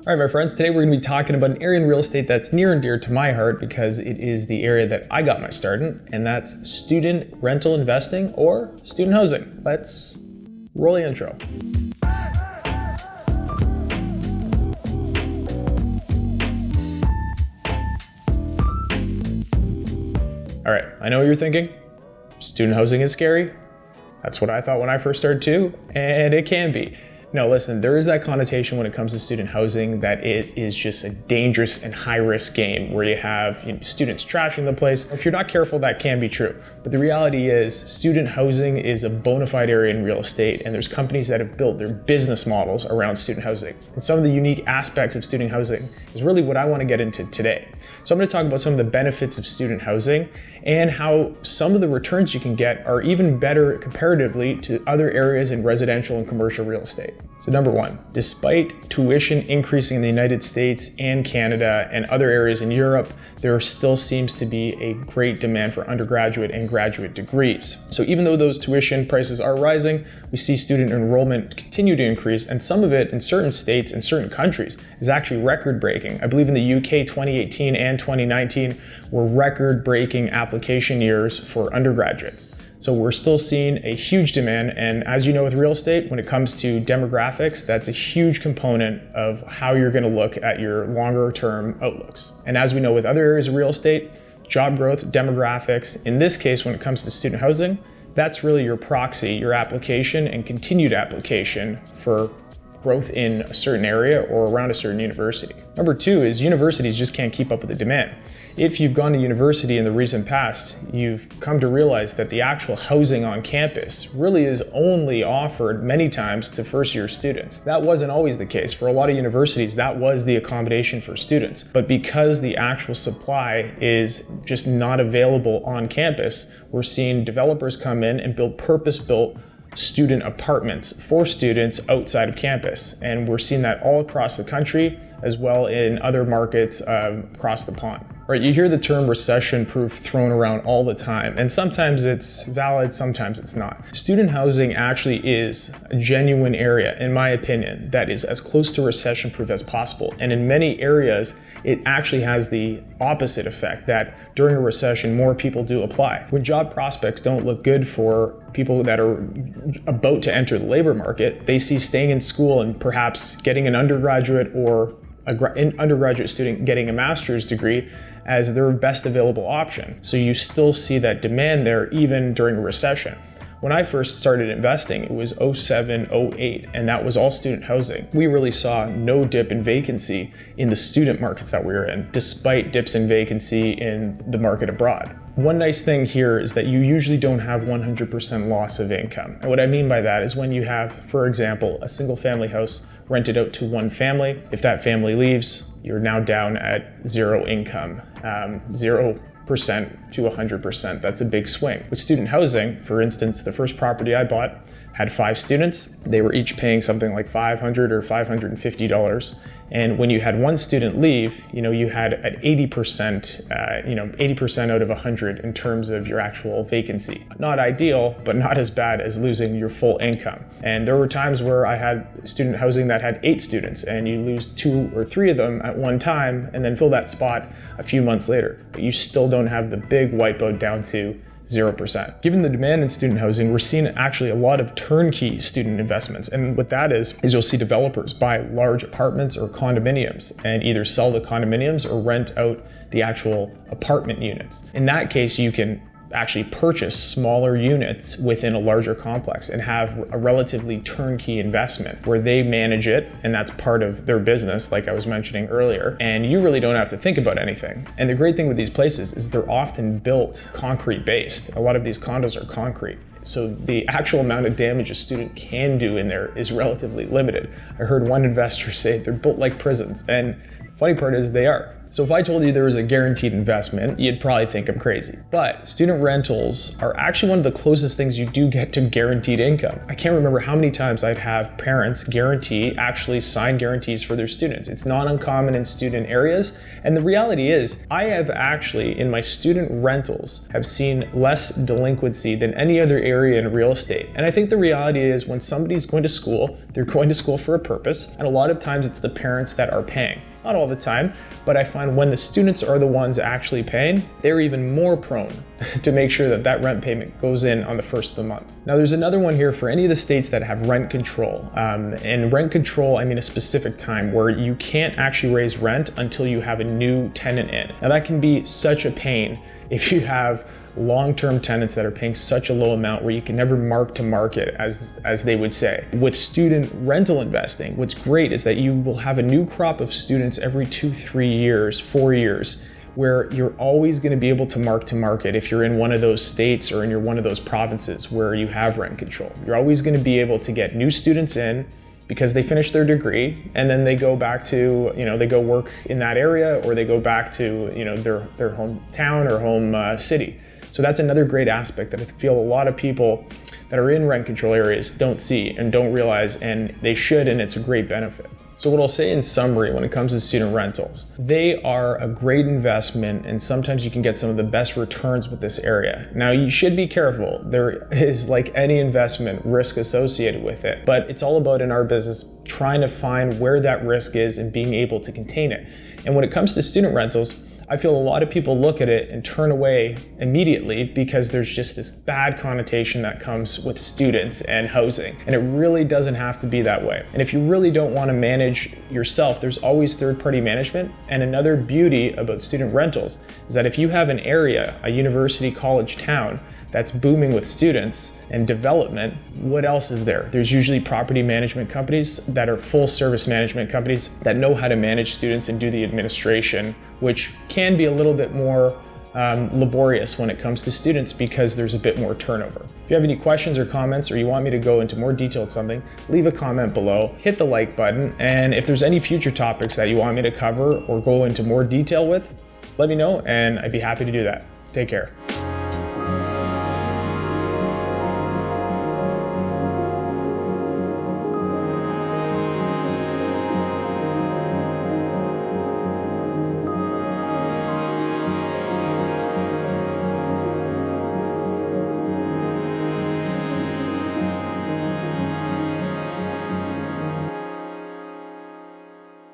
All right, my friends, today we're going to be talking about an area in real estate that's near and dear to my heart because it is the area that I got my start in, and that's student rental investing or student housing. Let's roll the intro. All right, I know what you're thinking. Student housing is scary. That's what I thought when I first started too, and it can be. No, listen, there is that connotation when it comes to student housing that it is just a dangerous and high-risk game where you have students trashing the place. If you're not careful, that can be true. But the reality is student housing is a bona fide area in real estate, and there's companies that have built their business models around student housing. And some of the unique aspects of student housing is really what I want to get into today. So I'm going to talk about some of the benefits of student housing and how some of the returns you can get are even better comparatively to other areas in residential and commercial real estate. So number one, despite tuition increasing in the United States and Canada and other areas in Europe, there still seems to be a great demand for undergraduate and graduate degrees. So even though those tuition prices are rising, we see student enrollment continue to increase, and some of it in certain states and certain countries is actually record-breaking. I believe in the UK, 2018 and 2019 were record-breaking application years for undergraduates. So we're still seeing a huge demand, and as you know with real estate, when it comes to demographics, that's a huge component of how you're going to look at your longer term outlooks. And as we know with other areas of real estate, job growth, demographics, in this case when it comes to student housing, that's really your proxy, your application and continued application for growth in a certain area or around a certain university. Number two is universities just can't keep up with the demand. If you've gone to university in the recent past, you've come to realize that the actual housing on campus really is only offered many times to first-year students. That wasn't always the case. For a lot of universities, that was the accommodation for students. But because the actual supply is just not available on campus, we're seeing developers come in and build purpose-built student apartments for students outside of campus. And we're seeing that all across the country, as well in other markets across the pond. Right, you hear the term recession-proof thrown around all the time, and sometimes it's valid, sometimes it's not. Student housing actually is a genuine area, in my opinion, that is as close to recession-proof as possible. And in many areas, it actually has the opposite effect, that during a recession, more people do apply. When job prospects don't look good for people that are about to enter the labor market, they see staying in school and perhaps getting an undergraduate or an undergraduate student getting a master's degree as their best available option. So you still see that demand there even during a recession. When I first started investing, it was 07, 08, and that was all student housing. We really saw no dip in vacancy in the student markets that we were in, despite dips in vacancy in the market abroad. One nice thing here is that you usually don't have 100% loss of income. And what I mean by that is when you have, for example, a single family house rented out to one family, if that family leaves, you're now down at zero income, 0% to 100%. That's a big swing. With student housing, for instance, the first property I bought had 5 students. They were each paying something like $500 or $550. And when you had one student leave, you had at 80%, 80% out of 100 in terms of your actual vacancy. Not ideal, but not as bad as losing your full income. And there were times where I had student housing that had 8 students, and you lose 2 or 3 of them at one time and then fill that spot a few months later. But you still don't have the big wipeout down to 0%. Given the demand in student housing, we're seeing actually a lot of turnkey student investments. And what that is you'll see developers buy large apartments or condominiums and either sell the condominiums or rent out the actual apartment units. In that case, you can actually purchase smaller units within a larger complex and have a relatively turnkey investment where they manage it, and that's part of their business, like I was mentioning earlier, and you really don't have to think about anything. And the great thing with these places is they're often built concrete based. A lot of these condos are concrete. So the actual amount of damage a student can do in there is relatively limited. I heard one investor say they're built like prisons, and the funny part is they are. So if I told you there was a guaranteed investment, you'd probably think I'm crazy. But student rentals are actually one of the closest things you do get to guaranteed income. I can't remember how many times I'd have parents actually sign guarantees for their students. It's not uncommon in student areas. And the reality is, I have actually, in my student rentals, have seen less delinquency than any other area in real estate. And I think the reality is when somebody's going to school, they're going to school for a purpose. And a lot of times it's the parents that are paying. Not all the time, but I find when the students are the ones actually paying, they're even more prone to make sure that that rent payment goes in on the first of the month. Now there's another one here for any of the states that have rent control. And rent control, I mean a specific time where you can't actually raise rent until you have a new tenant in. Now that can be such a pain if you have long-term tenants that are paying such a low amount where you can never mark to market, as they would say. With student rental investing, what's great is that you will have a new crop of students every 2, 3 years, 4 years, where you're always going to be able to mark to market if you're in one of those states or in one of those provinces where you have rent control. You're always going to be able to get new students in because they finish their degree and then they go back to, they go work in that area or they go back to, their hometown or home city. So that's another great aspect that I feel a lot of people that are in rent control areas don't see and don't realize, and they should, and it's a great benefit. So what I'll say in summary when it comes to student rentals, they are a great investment and sometimes you can get some of the best returns with this area. Now you should be careful. There is, like any investment, risk associated with it, but it's all about in our business trying to find where that risk is and being able to contain it. And when it comes to student rentals, I feel a lot of people look at it and turn away immediately because there's just this bad connotation that comes with students and housing. And it really doesn't have to be that way. And if you really don't want to manage yourself, there's always third-party management. And another beauty about student rentals is that if you have an area, a university, college town, that's booming with students and development, what else is there? There's usually property management companies that are full service management companies that know how to manage students and do the administration, which can be a little bit more laborious when it comes to students because there's a bit more turnover. If you have any questions or comments or you want me to go into more detail on something, leave a comment below, hit the like button, and if there's any future topics that you want me to cover or go into more detail with, let me know and I'd be happy to do that. Take care.